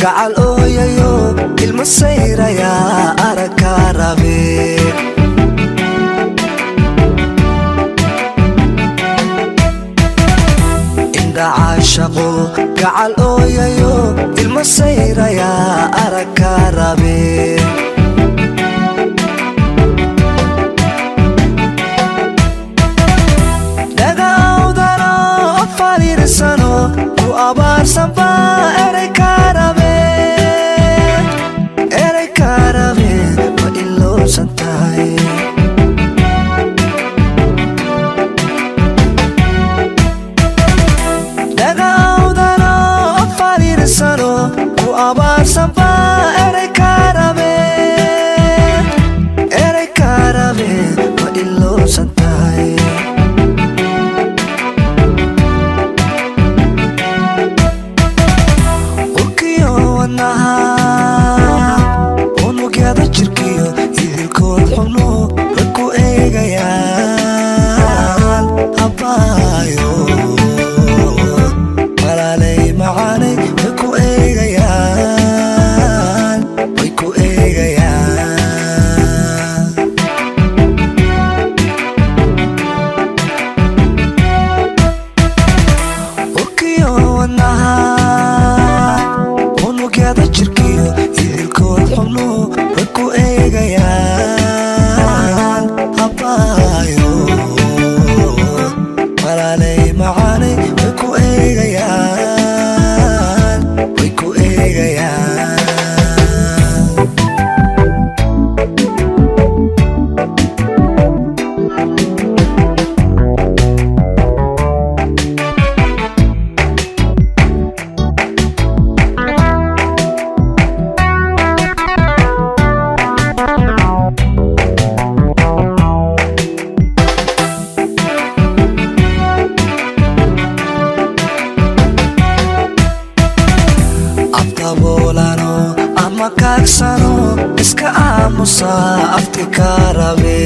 gacal ooyayo ilma sayraya aragka rabe inda caashaqo gacal ooyayo ilma sayraya aragka rabe sano ku abaarsan baa eray karabe ma ilowsan tahay dhagawdano fariirsano ku abaarsan baa eray karabe ma ilowsan tahay unugyada jirkiyo idilkood xubno way ku eegayaan habbaayo walaalay macaanay way ku eegayaan urkiyo wadnaha unugyada jirkiyo idilkood xubno way ku eegayaan habbaayo walaalay macaanay way ku eegayaan bolano ama kaagsano iska aamusa afti karabe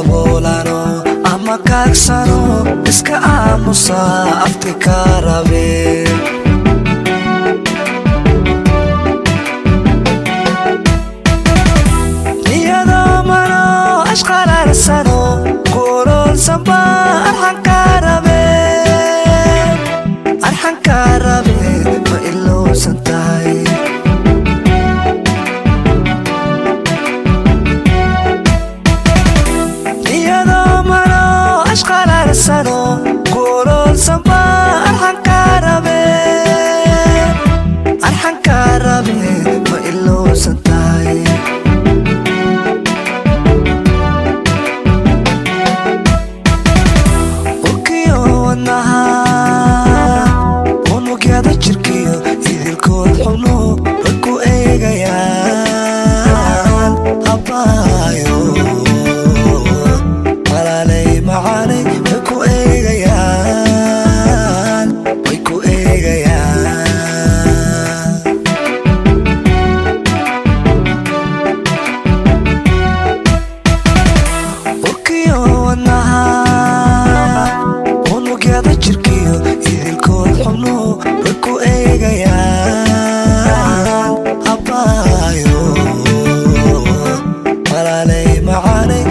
bolano ama kaagsano iska aamusa afti karabe iyado mano ashqalarsano kuulol samba arxan karabe ma ilowsan tahay iyado mano ashqalarsano kuulol samba arxan karabe ma ilowsan tahay unugyada jirkiyo idilkood xubno way ku eegayaan habbaayo walaalay macaanay way ku eegayaan urkiyo wadnaha unugyada jirkiyo idilkood xubno way ku eegayaan habbaayo walaalay macaanay